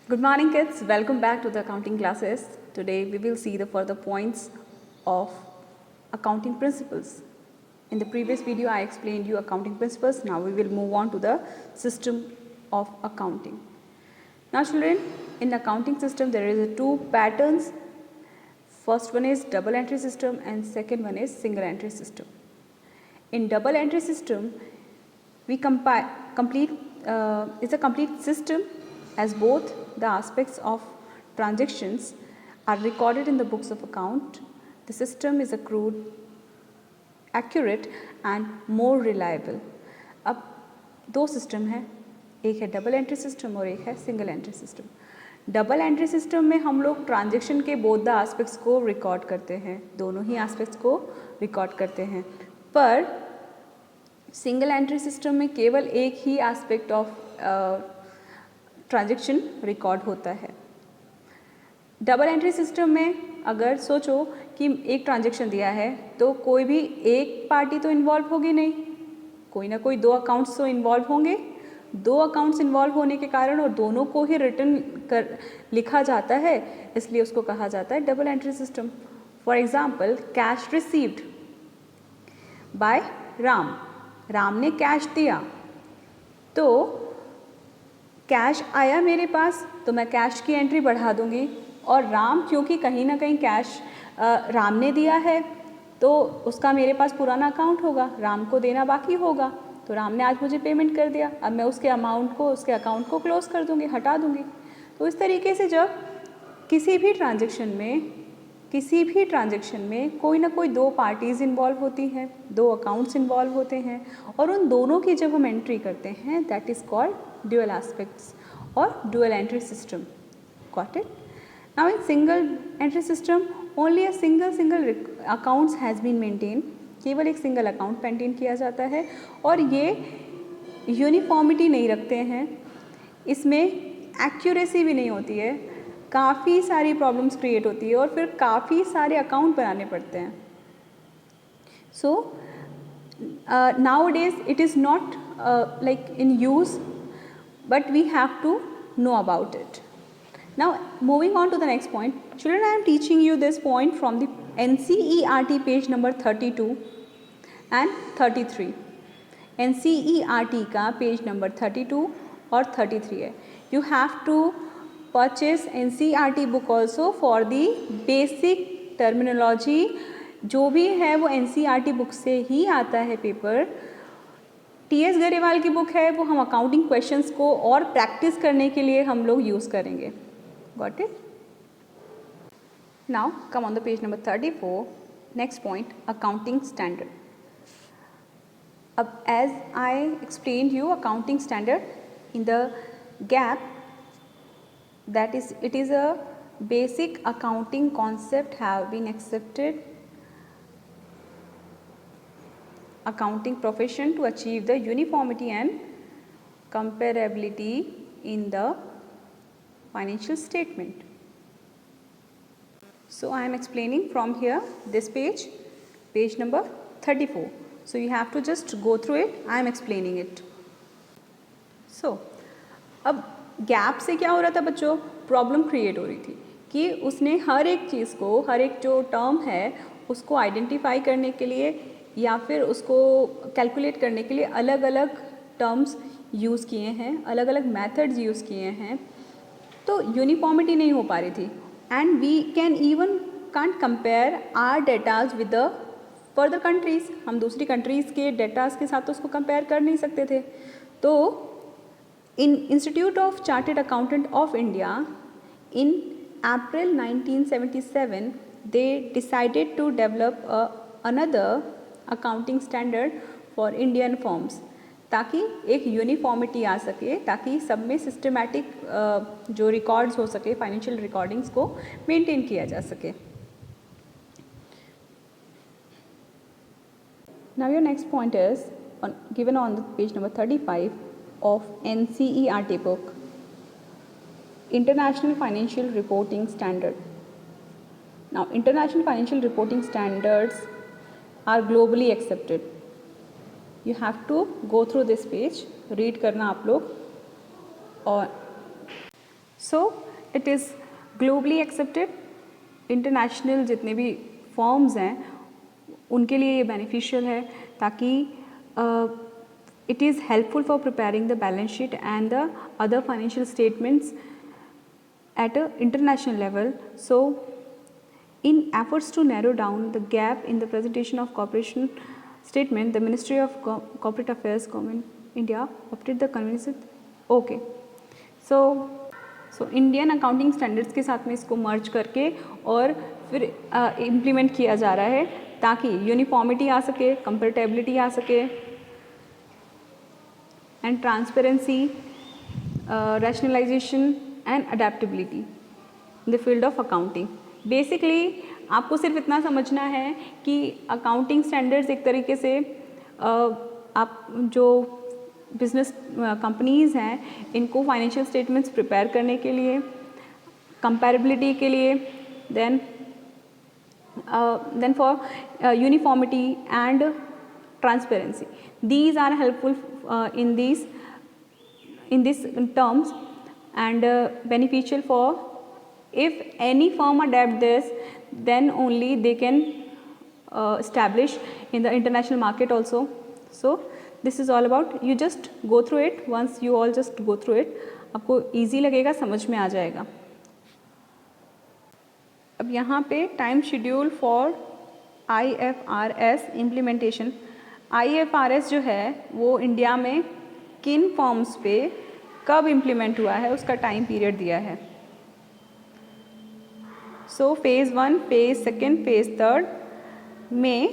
Good morning kids, welcome back to the accounting classes. Today we will see the further points of accounting principles. In the previous video I explained you accounting principles. Now we will move on to the system of accounting. Now children, in accounting system there is two patterns. First one is double entry system and second one is single entry system. In double entry system we it's a complete system as both the aspects of transactions are recorded in the books of account. The system is accurate and more reliable. अब दो system हैं, एक है double entry system और एक है single entry system. Double entry system में हम लोग ट्रांजैक्शन के बोथ द एस्पेक्ट्स को रिकॉर्ड करते हैं, दोनों ही एस्पेक्ट्स को रिकॉर्ड करते हैं. पर सिंगल एंट्री सिस्टम में केवल एक ही एस्पेक्ट ऑफ ट्रांजैक्शन रिकॉर्ड होता है. डबल एंट्री सिस्टम में अगर सोचो कि एक ट्रांजैक्शन दिया है तो कोई भी एक पार्टी तो इन्वॉल्व होगी नहीं, कोई ना कोई दो अकाउंट्स तो इन्वॉल्व होंगे. दो अकाउंट्स इन्वॉल्व होने के कारण और दोनों को ही रिटर्न कर लिखा जाता है, इसलिए उसको कहा जाता है double entry system. For example, cash received by Ram. Ram ने कैश दिया तो कैश आया मेरे पास तो मैं कैश की एंट्री बढ़ा दूंगी. और राम क्योंकि कहीं ना कहीं कैश राम ने दिया है तो उसका मेरे पास पुराना अकाउंट होगा, राम को देना बाकी होगा. तो राम ने आज मुझे पेमेंट कर दिया, अब मैं उसके अमाउंट को, उसके अकाउंट को क्लोज कर दूंगी, हटा दूंगी. तो इस तरीके से जब किसी भी ट्रांजैक्शन में कोई ना कोई दो पार्टीज़ इन्वॉल्व होती हैं, दो अकाउंट्स इन्वॉल्व होते हैं और उन दोनों की जब हम एंट्री करते हैं that is called dual aspects और dual entry system. Got it? Now in single entry system only a single accounts has been maintain. केवल एक सिंगल अकाउंट मेंटेन किया जाता है और ये यूनिफॉर्मिटी नहीं रखते हैं, इसमें एक्यूरेसी भी नहीं होती है, काफ़ी सारी प्रॉब्लम्स क्रिएट होती है और फिर काफ़ी सारे अकाउंट बनाने पड़ते हैं. सो nowadays it is not like in use, but we have to know about it. Now moving on to the next point, children, I am teaching you this point from the NCERT page number 32 and 33. NCERT का page number 32 और 33 है. You have to purchase NCERT book also for the basic terminology. जो भी है वो NCERT book से ही आता है पेपर. TS गरेवाल की बुक है, वो हम अकाउंटिंग क्वेश्चंस को और प्रैक्टिस करने के लिए हम लोग यूज़ करेंगे. Got it? Now come on the page number 34. Next point, accounting standard. अब as I explain you accounting standard in the gap, that is, it is a basic accounting concept have been accepted accounting profession to achieve the uniformity and comparability in the financial statement. So I am explaining from here this page number 34. So you have to just go through it. I am explaining it. So अब gap से क्या हो रहा था बच्चों, problem create हो रही थी कि उसने हर एक चीज़ को, हर एक जो टर्म है उसको आइडेंटिफाई करने के लिए या फिर उसको कैलकुलेट करने के लिए अलग अलग टर्म्स यूज़ किए हैं, अलग अलग मेथड्स यूज़ किए हैं. तो यूनिफॉर्मिटी नहीं हो पा रही थी and we can even can't compare our datas with the further countries. हम दूसरी कंट्रीज़ के डेटाज के साथ तो उसको कंपेयर कर नहीं सकते थे. तो in Institute of Chartered Accountant of India in April 1977 they decided to develop another accounting standard for Indian firms, ताकि एक यूनिफॉर्मिटी आ सके, ताकि सब में सिस्टमैटिक जो रिकॉर्ड्स हो सके, फाइनेंशियल रिकॉर्डिंग्स को मेंटेन किया जा सके. Now your next point is given on the page number 35 of NCERT book, International Financial Reporting Standard. Now International Financial Reporting Standards are globally accepted. You have to go through this page, read करना आप लोग. और so it is globally accepted, international जितने भी forms हैं उनके लिए ये बेनिफिशियल है, ताकि it is helpful for preparing the balance sheet and the other financial statements at a international level. So in efforts to narrow down the gap in the presentation of corporation statement, the Ministry of Corporate Affairs, Government India opted the convention. Okay, so Indian accounting standards के साथ में इसको मर्ज करके और फिर implement किया जा रहा है ताकि यूनिफॉर्मिटी आ सके, कंपेटेबिलिटी आ सके and transparency, rationalization and adaptability in the field of accounting. Basically आपको सिर्फ इतना समझना है कि अकाउंटिंग स्टैंडर्ड्स एक तरीके से आप जो बिजनेस कंपनीज़ हैं इनको फाइनेंशियल स्टेटमेंट्स प्रिपेयर करने के लिए, कंपैरेबिलिटी के लिए, then for uniformity and transparency. These are helpful in these terms and beneficial for, if any firm adapt this, then only they can establish in the international market also. So this is all about, you just go through it. Once you all just go through it, आपको easy लगेगा, समझ में आ जाएगा. अब यहाँ पे time schedule for IFRS implementation. IFRS जो है वो इंडिया में किन फॉर्म्स पे कब इम्प्लीमेंट हुआ है उसका टाइम पीरियड दिया है. सो फेज़ 1, फेज़ 2, फेज़ 3 में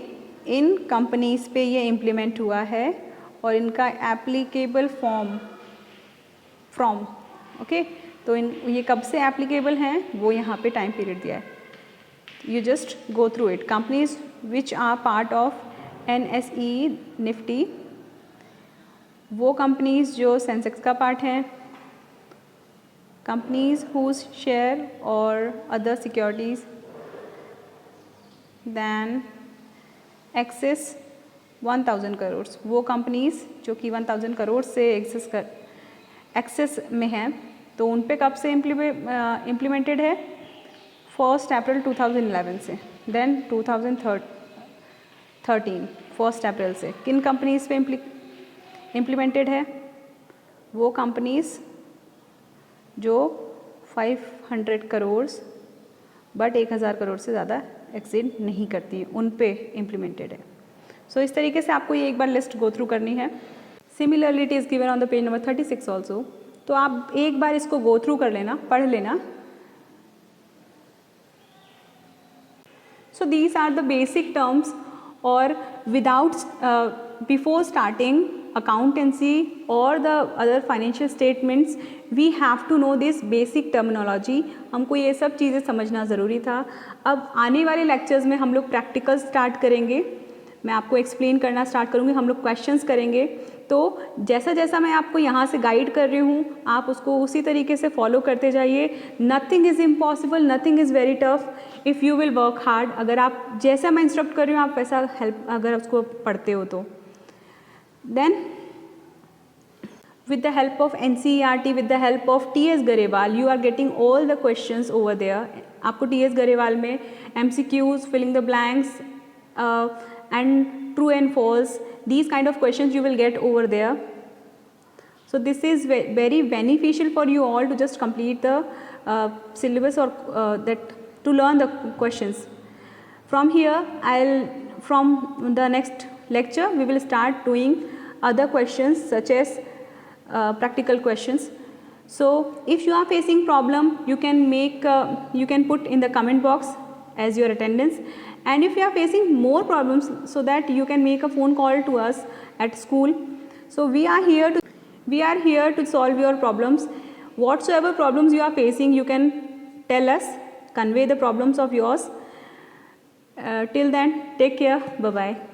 इन कंपनीज़ पे ये इम्प्लीमेंट हुआ है और इनका एप्लीकेबल फ्रॉम ओके. तो ये कब से एप्लीकेबल हैं वो यहाँ पे टाइम पीरियड दिया है. You just go through it. Companies which are part of NSE Nifty, वो कंपनीज जो सेंसेक्स का पार्ट हैं, कंपनीज हुज शेयर और other securities, than excess 1000 crore, वो कंपनीज जो कि 1000 करोड़ से एक्सेस में हैं, तो उन पे कब से इम्प्लीमेंटेड है? 1 अप्रैल 2011 से. देन 2013 1 अप्रैल से किन कंपनीज़ पे इम्प्लीमेंटेड है? वो कंपनीज़ जो 500 करोड़ बट 1000 करोड़ से ज़्यादा एक्सीड नहीं करती, उन पे इम्प्लीमेंटेड है. सो इस तरीके से आपको ये एक बार लिस्ट गो थ्रू करनी है. Similarly it is given on the page number 36 also. तो आप एक बार इसको गो थ्रू कर लेना, पढ़ लेना. So these are the basic terms, or without before starting accountancy or the other financial statements, we have to know this basic terminology. हमको ये सब चीज़ें समझना ज़रूरी था. अब आने वाले लेक्चर्स में हम लोग प्रैक्टिकल स्टार्ट करेंगे. मैं आपको एक्सप्लेन करना स्टार्ट करूँगी, हम लोग क्वेश्चंस करेंगे. तो जैसा जैसा मैं आपको यहाँ से गाइड कर रही हूँ आप उसको उसी तरीके से फॉलो करते जाइए. Nothing is impossible, nothing is very tough if you will work hard. अगर आप जैसा मैं इंस्ट्रक्ट कर रही हूँ आप वैसा हेल्प अगर उसको पढ़ते हो तो. Then with the help of NCERT, with the help of TS Garewal, you are getting all the questions over there. आपको TS Garewal में MCQs, filling the blanks and true and false, these kind of questions you will get over there. So this is very beneficial for you all to just complete the syllabus or that to learn the questions. From here, from the next lecture we will start doing other questions such as practical questions. So if you are facing problem, you can put in the comment box as your attendance, and if you are facing more problems, so that you can make a phone call to us at school. So we are here to solve your problems. Whatsoever problems you are facing, you can tell us, convey the problems of yours. Till then, take care. Bye bye.